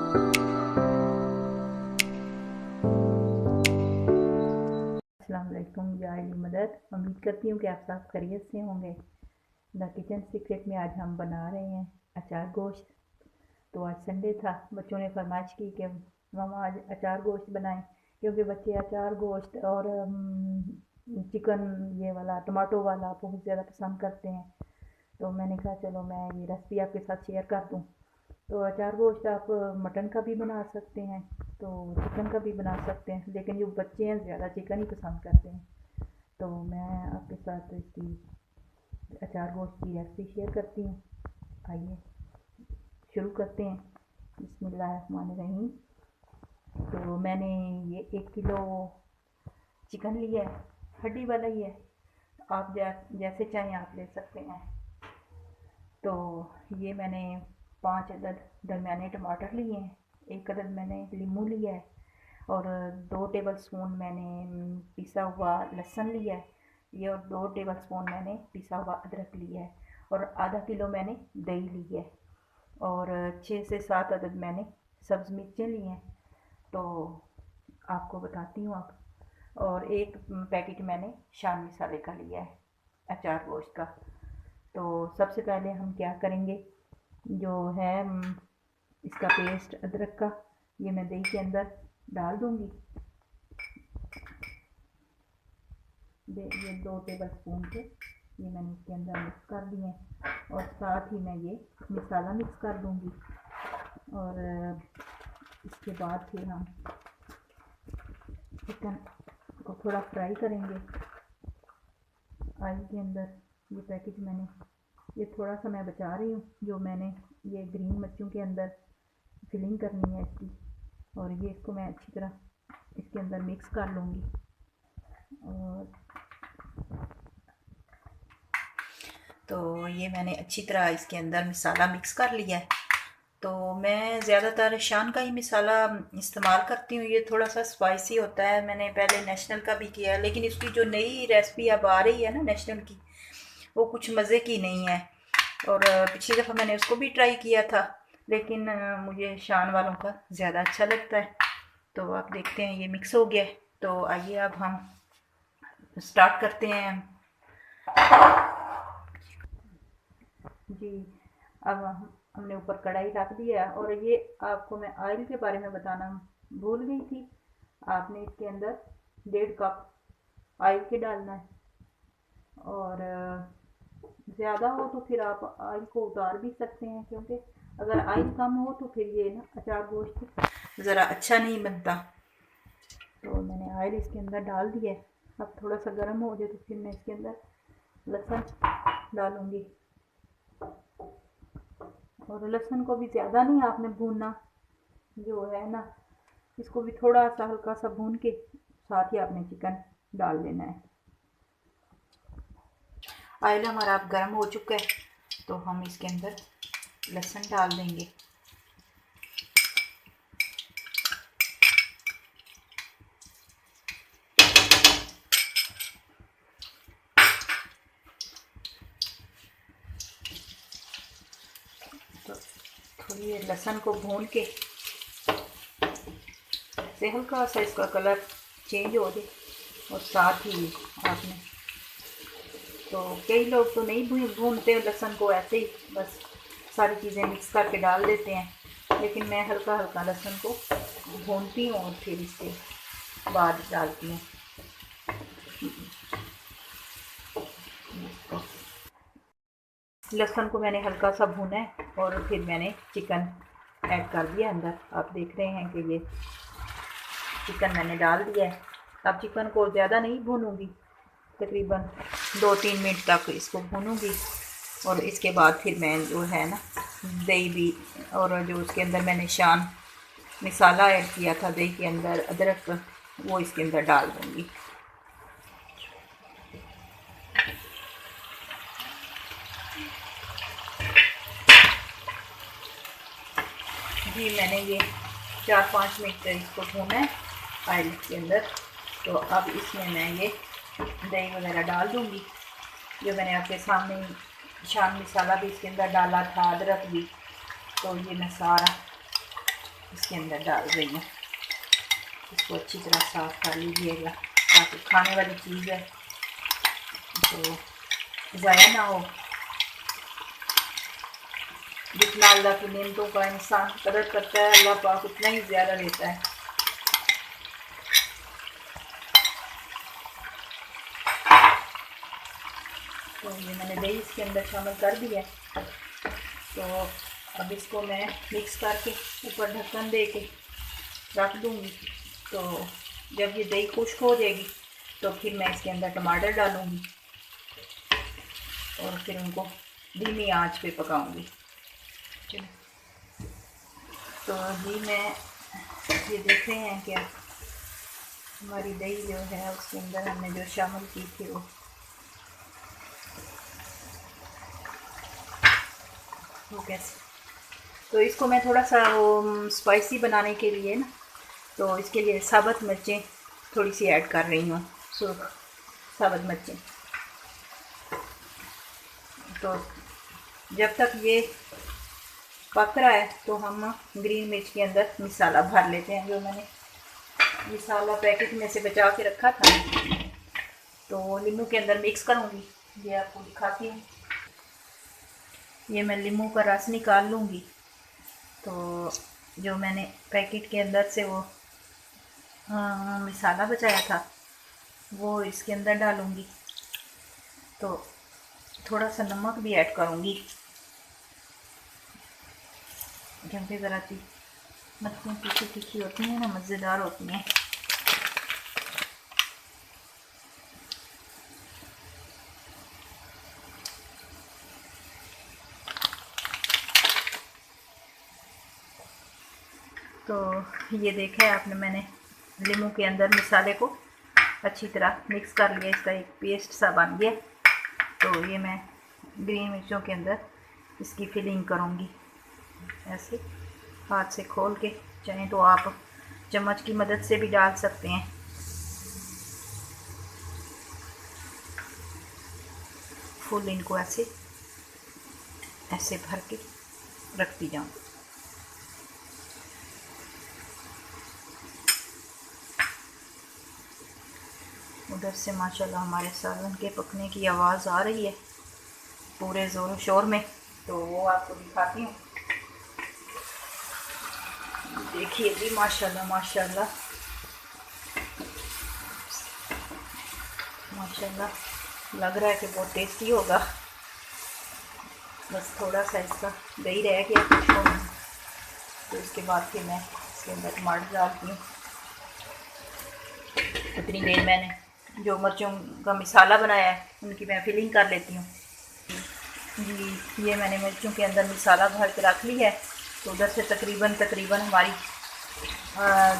अस्सलाम वालेकुम यार मदद। उम्मीद करती हूँ कि आप सब खैरियत से होंगे। द किचन सीक्रेट में आज हम बना रहे हैं अचार गोश्त। तो आज संडे था, बच्चों ने फरमाइश की कि मामा आज अचार गोश्त बनाएं, क्योंकि बच्चे अचार गोश्त और चिकन ये वाला टमाटो वाला बहुत ज़्यादा पसंद करते हैं। तो मैंने कहा चलो मैं ये रेसिपी आपके साथ शेयर कर दूँ। तो अचार गोश्त आप मटन का भी बना सकते हैं, तो चिकन का भी बना सकते हैं, लेकिन जो बच्चे हैं ज़्यादा चिकन ही पसंद करते हैं। तो मैं आपके साथ इसकी अचार गोश्त की रेसिपी शेयर करती हूँ। आइए शुरू करते हैं। बिस्मिल्लाहिर्रहमानिर्रहीम। तो मैंने ये 1 किलो चिकन लिया है, हड्डी वाला ही है, आप जैसे चाहें आप ले सकते हैं। तो ये मैंने 5 अदद दरमियाने टमाटर लिए हैं, 1 अदद मैंने लीमू लिया है, और 2 टेबल स्पून मैंने पिसा हुआ लहसुन लिया है, ये, और 2 टेबल स्पून मैंने पिसा हुआ अदरक लिया है, और आधा किलो मैंने दही ली है, और 6 से 7 अदद मैंने सब्ज़ मिर्चें ली हैं। तो आपको बताती हूँ आप। और 1 पैकेट मैंने शान मसाले का लिया है अचार गोश्त का। तो सबसे पहले हम क्या करेंगे, जो है इसका पेस्ट अदरक का, ये मैं दही के अंदर डाल दूंगी। ये 2 टेबल स्पून के ये मैंने इसके अंदर मिक्स कर दिए हैं, और साथ ही मैं ये मसाला मिक्स कर दूंगी। और इसके बाद फिर हम चिकन को थोड़ा फ्राई करेंगे ऑयल के अंदर। ये पैकेट मैंने, ये थोड़ा सा मैं बचा रही हूँ, जो मैंने ये ग्रीन मिर्चों के अंदर फिलिंग करनी है इसकी, और ये इसको मैं अच्छी तरह इसके अंदर मिक्स कर लूँगी। और तो ये मैंने अच्छी तरह इसके अंदर मसाला मिक्स कर लिया है। तो मैं ज़्यादातर शान का ही मसाला इस्तेमाल करती हूँ, ये थोड़ा सा स्पाइसी होता है। मैंने पहले नेशनल का भी किया, लेकिन इसकी जो नई रेसिपी अब आ रही है ना नेशनल की, वो कुछ मज़े की नहीं है। और पिछली दफ़ा मैंने उसको भी ट्राई किया था, लेकिन मुझे शान वालों का ज़्यादा अच्छा लगता है। तो आप देखते हैं ये मिक्स हो गया है। तो आइए अब हम स्टार्ट करते हैं जी। अब हमने ऊपर कढ़ाई रख दिया है, और ये आपको मैं ऑयल के बारे में बताना भूल गई थी। आपने इसके अंदर 1.5 कप ऑयल के डालना है, और ज़्यादा हो तो फिर आप ऑयल को उतार भी सकते हैं, क्योंकि अगर ऑयल कम हो तो फिर ये ना अचार गोश्त ज़रा अच्छा नहीं बनता। तो मैंने ऑयल इसके अंदर डाल दिया है। अब थोड़ा सा गर्म हो जाए तो फिर मैं इसके अंदर लहसुन डालूँगी, और लहसुन को भी ज़्यादा नहीं आपने भूनना, जो है ना इसको भी थोड़ा सा हल्का सा भून के साथ ही आपने चिकन डाल देना है। ऑयल हमारा अब गर्म हो चुका है, तो हम इसके अंदर लहसुन डाल देंगे। तो थोड़ी लहसुन को भून के से हल्का सा इसका कलर चेंज हो जाए, और साथ ही आपने, तो कई लोग तो नहीं भूनते लहसुन को, ऐसे ही बस सारी चीज़ें मिक्स करके डाल देते हैं, लेकिन मैं हल्का हल्का लहसुन को भूनती हूँ और फिर इसके बाद डालती हूँ। लहसुन को मैंने हल्का सा भूना है, और फिर मैंने चिकन ऐड कर दिया अंदर। आप देख रहे हैं कि ये चिकन मैंने डाल दिया है। अब चिकन को ज़्यादा नहीं भूनूंगी, तकरीबन 2-3 मिनट तक इसको भूनूंगी, और इसके बाद फिर मैं जो है ना दही भी, और जो उसके अंदर मैंने शान मसाला ऐड किया था दही के अंदर, अदरक, वो इसके अंदर डाल दूँगी। जी मैंने ये 4-5 मिनट इसको भूना है ऑयल के अंदर। तो अब इसमें मैं ये दही वगैरह डाल दूँगी, जो मैंने आपके सामने शान मसाला भी इसके अंदर डाला था, अदरक भी। तो ये मैं सारा इसके अंदर डाल रही हूँ। इसको अच्छी तरह साफ़ कर लीजिएगा ताकि खाने वाली चीज़ है तो ज़ाया ना हो। जितना अल्लाह की नेमतों का इंसान कदर करता है, अल्लाह पाक उतना ही ज़्यादा देता है। तो ये मैंने दही इसके अंदर शामिल कर दिया। तो अब इसको मैं मिक्स करके ऊपर ढक्कन दे के रख दूँगी। तो जब ये दही खुश्क हो जाएगी तो फिर मैं इसके अंदर टमाटर डालूँगी और फिर उनको धीमी आंच पे पकाऊँगी। तो जी मैं ये देख रहे हैं क्या हमारी दही जो है उसके अंदर हमने जो शामिल की थी वो कैसे। तो इसको मैं थोड़ा सा वो स्पाइसी बनाने के लिए ना, तो इसके लिए साबुत मिर्चें थोड़ी सी ऐड कर रही हूँ, सुर्ख साबुत मिर्चें। तो जब तक ये पक रहा है तो हम ग्रीन मिर्च के अंदर मसाला भर लेते हैं। जो मैंने मसाला पैकेट में से बचा के रखा था तो नींबू के अंदर मिक्स करूँगी। ये आपको दिखाती हूँ। ये मैं नींबू का रस निकाल लूँगी। तो जो मैंने पैकेट के अंदर से वो मसाला बचाया था वो इसके अंदर डालूँगी। तो थोड़ा सा नमक भी ऐड करूँगी क्योंकि ज़रा सी मछलियाँ तीखी तीखी होती हैं ना, मज़ेदार होती हैं। तो ये देखा है आपने, मैंने नींबू के अंदर मसाले को अच्छी तरह मिक्स कर लिया, इसका एक पेस्ट सा बन गया। तो ये मैं ग्रीन मिर्चों के अंदर इसकी फिलिंग करूँगी ऐसे हाथ से खोल के। चाहें तो आप चम्मच की मदद से भी डाल सकते हैं। फुल इनको ऐसे ऐसे भर के रखती जाऊँ। उधर से माशाल्लाह हमारे सालन के पकने की आवाज़ आ रही है पूरे ज़ोर शोर में, तो वो आपको दिखाती हूँ। देखिए जी माशाल्लाह माशाल्लाह माशाल्लाह लग रहा है कि बहुत टेस्टी होगा। बस थोड़ा सा इसका दही रह गया कुछ हो, तो इसके बाद फिर मैं इसके अंदर टमाटर डालती हूँ। उतनी देर मैंने जो मिर्चों का मसाला बनाया है उनकी मैं फिलिंग कर लेती हूँ। जी ये मैंने मिर्चों के अंदर मसाला भर के रख लिया है। तो उधर से तकरीबन हमारी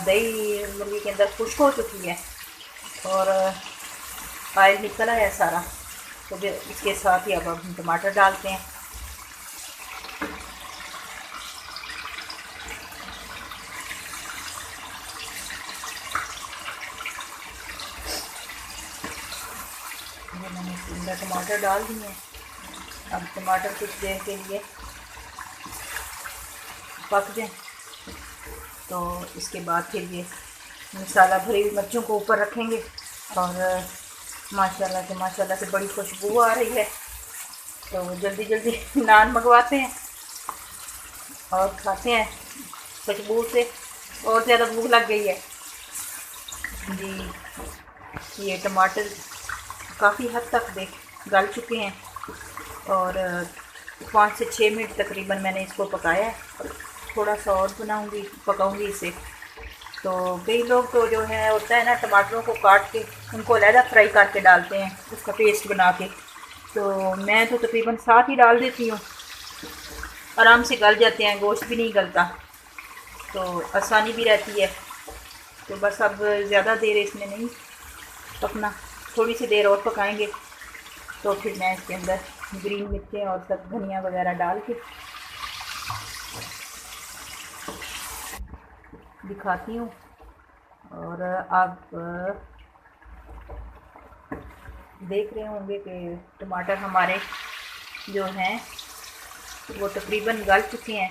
दही मुर्गी के अंदर खुश्क हो चुकी है और ऑयल निकल आया सारा। तो फिर इसके साथ ही अब हम टमाटर डालते हैं। ये मैंने इसके अंदर टमाटर डाल दिए हैं। अब टमाटर कुछ देर के लिए पक जाए तो इसके बाद फिर ये मसाला भरी हुई मिर्चों को ऊपर रखेंगे और माशाल्लाह से बड़ी खुशबू आ रही है। तो जल्दी जल्दी नान मंगवाते हैं और खाते हैं, खुशबू से और ज़्यादा भूख लग गई है जी। ये टमाटर काफ़ी हद तक गल चुके हैं और 5 से 6 मिनट तकरीबन मैंने इसको पकाया है। थोड़ा सा और पकाऊंगी इसे। तो कई लोग तो जो है होता है ना, टमाटरों को काट के उनको अलहदा फ्राई करके डालते हैं उसका पेस्ट बना के। तो मैं तो तकरीबन साथ ही डाल देती हूँ, आराम से गल जाते हैं, गोश्त भी नहीं गलता, तो आसानी भी रहती है। तो बस अब ज़्यादा देर इसमें नहीं पकना, थोड़ी सी देर और पकाएंगे तो फिर मैं इसके अंदर ग्रीन मिर्चें और सब धनिया वगैरह डाल के दिखाती हूँ। और आप देख रहे होंगे कि टमाटर हमारे जो हैं वो तकरीबन गल चुके हैं।